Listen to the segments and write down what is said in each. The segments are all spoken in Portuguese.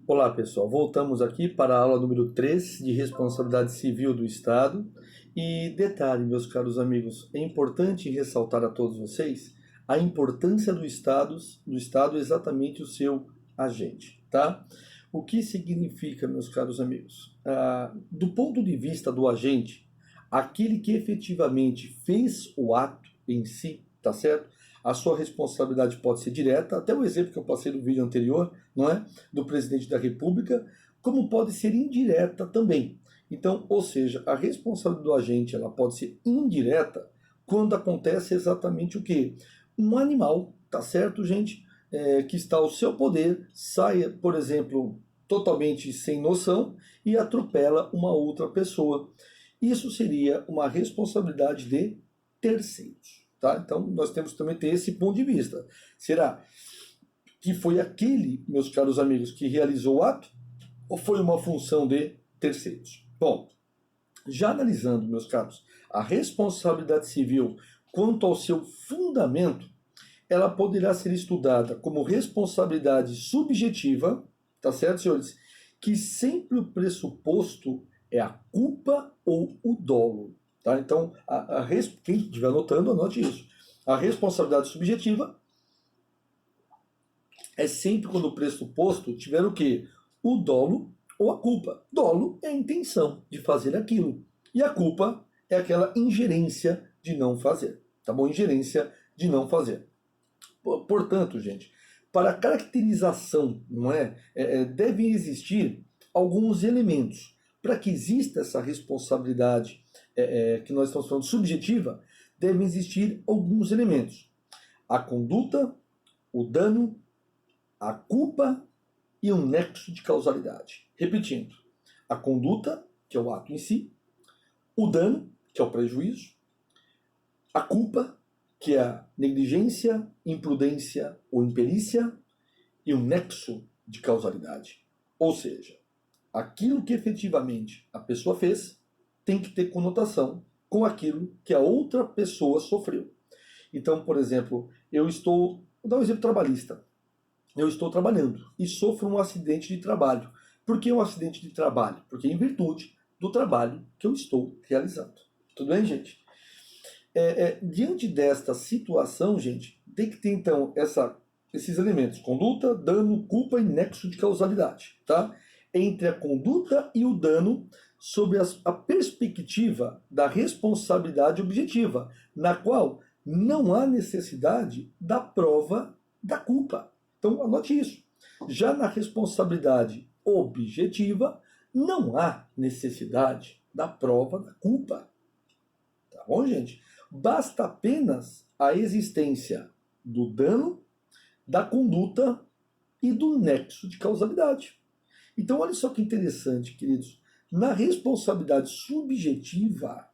Olá pessoal, voltamos aqui para a aula número 3 de responsabilidade civil do Estado. E detalhe, meus caros amigos, é importante ressaltar a todos vocês a importância do Estado exatamente o seu agente, tá? O que significa, meus caros amigos? Do ponto de vista do agente, aquele que efetivamente fez o ato em si, tá certo? A sua responsabilidade pode ser direta, até o exemplo que eu passei no vídeo anterior, não é? Do presidente da República, como pode ser indireta também. Então, ou seja, a responsabilidade do agente ela pode ser indireta quando acontece exatamente o quê? Um animal, tá certo, gente? Que está ao seu poder, saia, por exemplo, totalmente sem noção e atropela uma outra pessoa. Isso seria uma responsabilidade de terceiros. Tá? Então, nós temos que também ter esse ponto de vista. Será que foi aquele, meus caros amigos, que realizou o ato? Ou foi uma função de terceiros? Bom, já analisando, meus caros, a responsabilidade civil quanto ao seu fundamento, ela poderá ser estudada como responsabilidade subjetiva, tá certo, senhores? Que sempre o pressuposto é a culpa ou o dolo. Tá? Então, quem estiver anotando, anote isso. A responsabilidade subjetiva é sempre quando o pressuposto tiver o quê? O dolo ou a culpa. Dolo é a intenção de fazer aquilo. E a culpa é aquela ingerência de não fazer. Tá bom? Ingerência de não fazer. Portanto, gente, para a caracterização, não devem existir alguns elementos. Para que exista essa responsabilidade que nós estamos falando subjetiva, devem existir alguns elementos. A conduta, o dano, a culpa e um nexo de causalidade. Repetindo, a conduta, que é o ato em si, o dano, que é o prejuízo, a culpa, que é a negligência, imprudência ou imperícia, e um nexo de causalidade. Ou seja, aquilo que efetivamente a pessoa fez tem que ter conotação com aquilo que a outra pessoa sofreu. Então, por exemplo, vou dar um exemplo trabalhista. Eu estou trabalhando e sofro um acidente de trabalho. Por que um acidente de trabalho? Porque em virtude do trabalho que eu estou realizando. Tudo bem, gente? Diante desta situação, gente, tem que ter então esses elementos: conduta, dano, culpa e nexo de causalidade, tá? Entre a conduta e o dano, sob a perspectiva da responsabilidade objetiva, na qual não há necessidade da prova da culpa. Então, anote isso. Já na responsabilidade objetiva, não há necessidade da prova da culpa. Tá bom, gente? Basta apenas a existência do dano, da conduta e do nexo de causalidade. Então, olha só que interessante, queridos. Na responsabilidade subjetiva,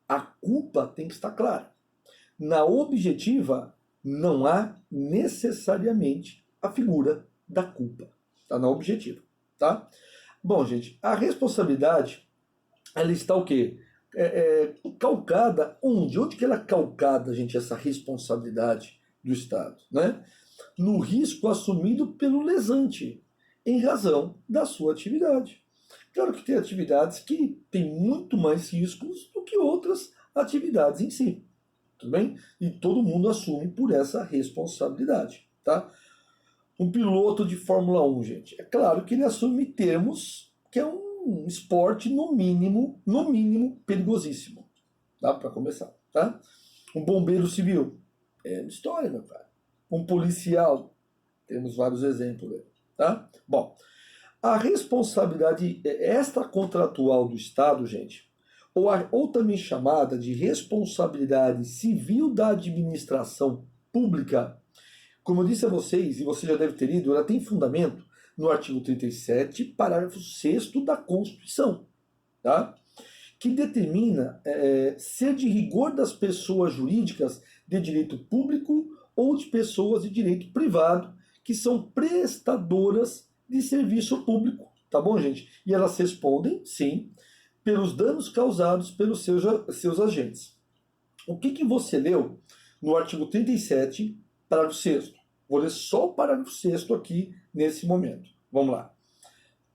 a culpa tem que estar clara. Na objetiva, não há necessariamente a figura da culpa. Está na objetiva, tá? Bom, gente, a responsabilidade, ela está o quê? Calcada onde? Onde que ela é calcada, gente, essa responsabilidade do Estado, né? No risco assumido pelo lesante, em razão da sua atividade. Claro que tem atividades que têm muito mais riscos do que outras atividades em si. Tudo bem? E todo mundo assume por essa responsabilidade, tá? Um piloto de Fórmula 1, gente, é claro que ele assume termos que é um esporte no mínimo perigosíssimo, tá? Para começar, tá? Um bombeiro civil, é uma história, meu cara. Um policial, temos vários exemplos aí, tá? Bom, a responsabilidade extracontratual do Estado, gente, ou também chamada de responsabilidade civil da administração pública, como eu disse a vocês, e você já deve ter lido, ela tem fundamento no artigo 37, parágrafo 6º da Constituição, tá? Que determina ser de rigor das pessoas jurídicas de direito público ou de pessoas de direito privado que são prestadoras de serviço público, tá bom, gente? E elas respondem, sim, pelos danos causados pelos seus agentes. O que você leu no artigo 37, parágrafo 6º? Vou ler só o parágrafo 6º aqui nesse momento. Vamos lá.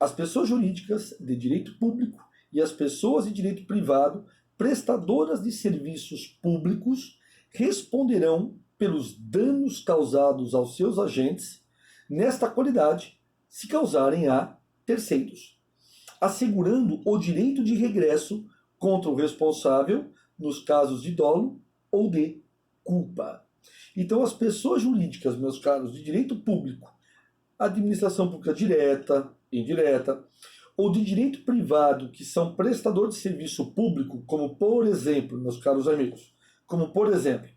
as pessoas jurídicas de direito público e as pessoas de direito privado, prestadoras de serviços públicos, responderão pelos danos causados aos seus agentes, nesta qualidade, se causarem a terceiros, assegurando o direito de regresso contra o responsável nos casos de dolo ou de culpa. Então, as pessoas jurídicas, meus caros, de direito público, administração pública direta, indireta, ou de direito privado, que são prestadores de serviço público, como por exemplo, meus caros amigos, como por exemplo,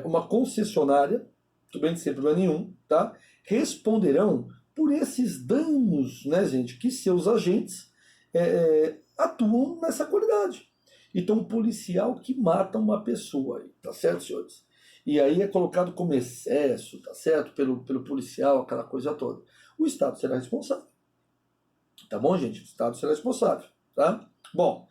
uma concessionária, tudo bem, sem problema nenhum, tá? Responderão por esses danos, né, gente, que seus agentes atuam nessa qualidade. Então, um policial que mata uma pessoa, tá certo, senhores? E aí é colocado como excesso, tá certo? Pelo policial, aquela coisa toda. O Estado será responsável. Tá bom, gente? O Estado será responsável, tá? Bom,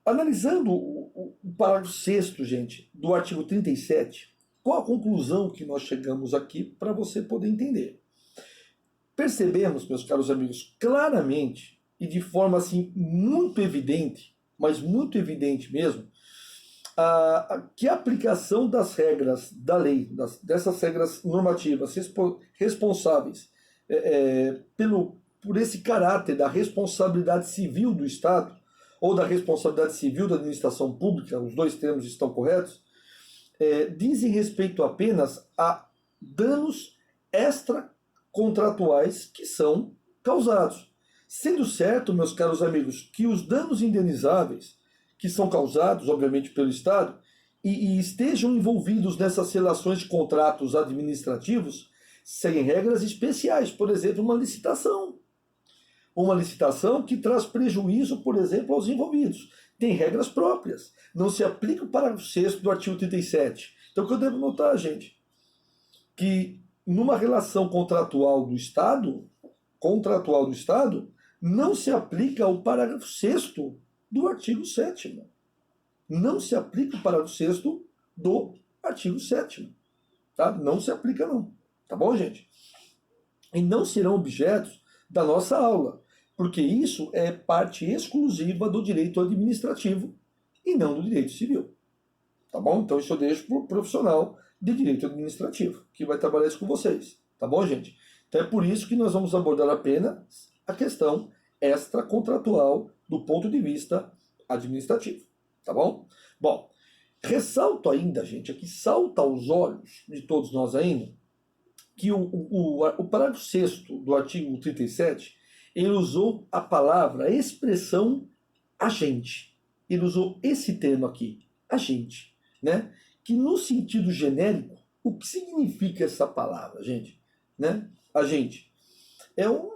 analisando o parágrafo 6º, gente, do artigo 37, qual a conclusão que nós chegamos aqui para você poder entender? Percebemos, meus caros amigos, claramente e de forma assim muito evidente, mas muito evidente mesmo, que a aplicação das regras da lei, dessas regras normativas responsáveis por esse caráter da responsabilidade civil do Estado, ou da responsabilidade civil da administração pública, os dois termos estão corretos, dizem respeito apenas a danos extracontratuais que são causados. Sendo certo, meus caros amigos, que os danos indenizáveis que são causados, obviamente, pelo Estado, e estejam envolvidos nessas relações de contratos administrativos, seguem regras especiais. Por exemplo, uma licitação. Uma licitação que traz prejuízo, por exemplo, aos envolvidos. Tem regras próprias. Não se aplica o parágrafo 6º do artigo 37. Então, o que eu devo notar, gente? Que numa relação contratual do Estado, não se aplica o parágrafo 6º do artigo 7º. Não se aplica o parágrafo 6º do artigo 7º. Tá? Não se aplica, não. Tá bom, gente? E não serão objetos da nossa aula, porque isso é parte exclusiva do direito administrativo e não do direito civil. Tá bom? Então isso eu deixo para o profissional de direito administrativo, que vai trabalhar isso com vocês. Tá bom, gente? Então é por isso que nós vamos abordar apenas a questão extracontratual do ponto de vista administrativo. Tá bom? Bom, ressalto ainda, gente, aqui salta aos olhos de todos nós ainda, que o parágrafo 6º do artigo 37, ele usou a expressão agente. Ele usou esse termo aqui, agente, né? Que no sentido genérico, o que significa essa palavra, gente? Né? Agente. É um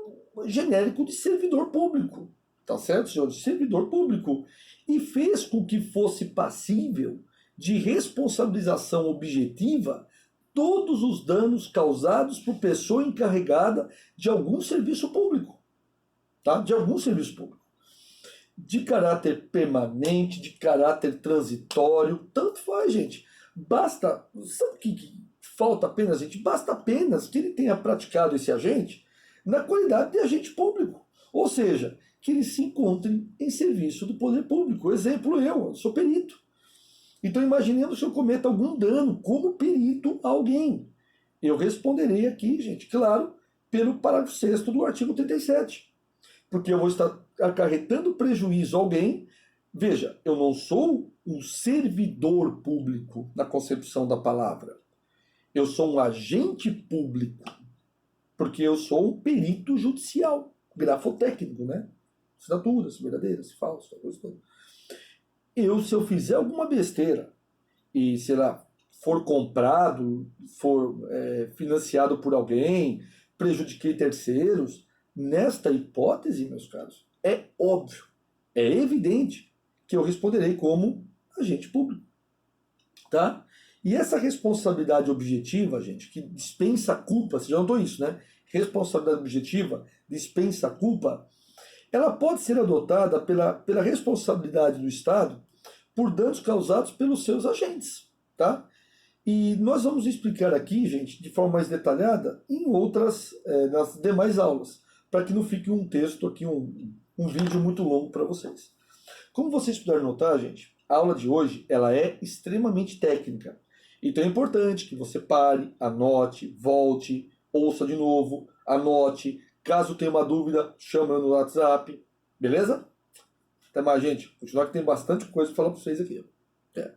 genérico de servidor público, tá certo, senhores? Servidor público. E fez com que fosse passível de responsabilização objetiva todos os danos causados por pessoa encarregada de algum serviço público. Tá? De algum serviço público. De caráter permanente, de caráter transitório, tanto faz, gente. Basta, sabe o que falta apenas, gente? Basta apenas que ele tenha praticado esse agente na qualidade de agente público. Ou seja, que ele se encontre em serviço do poder público. Exemplo, eu sou perito. Então, imaginemos se eu cometo algum dano como perito a alguém. Eu responderei aqui, gente, claro, pelo parágrafo 6º do artigo 37. Porque eu vou estar acarretando prejuízo a alguém. Veja, eu não sou um servidor público na concepção da palavra. Eu sou um agente público, porque eu sou um perito judicial, grafotécnico, né? Assinaturas verdadeiras, falsas, coisa toda. Se eu fizer alguma besteira e, sei lá, for comprado, for financiado por alguém, prejudiquei terceiros, nesta hipótese, meus caros, é óbvio, é evidente que eu responderei como agente público. Tá? E essa responsabilidade objetiva, gente, que dispensa a culpa, você já notou isso, né? Responsabilidade objetiva, dispensa a culpa, ela pode ser adotada pela responsabilidade do Estado por danos causados pelos seus agentes, tá? E nós vamos explicar aqui, gente, de forma mais detalhada, nas demais aulas, para que não fique um texto aqui, um vídeo muito longo para vocês. Como vocês puderam notar, gente, a aula de hoje ela é extremamente técnica. Então é importante que você pare, anote, volte, ouça de novo, anote. Caso tenha uma dúvida, chama eu no WhatsApp. Beleza? Até mais, gente. Continuar que tem bastante coisa para falar para vocês aqui. É.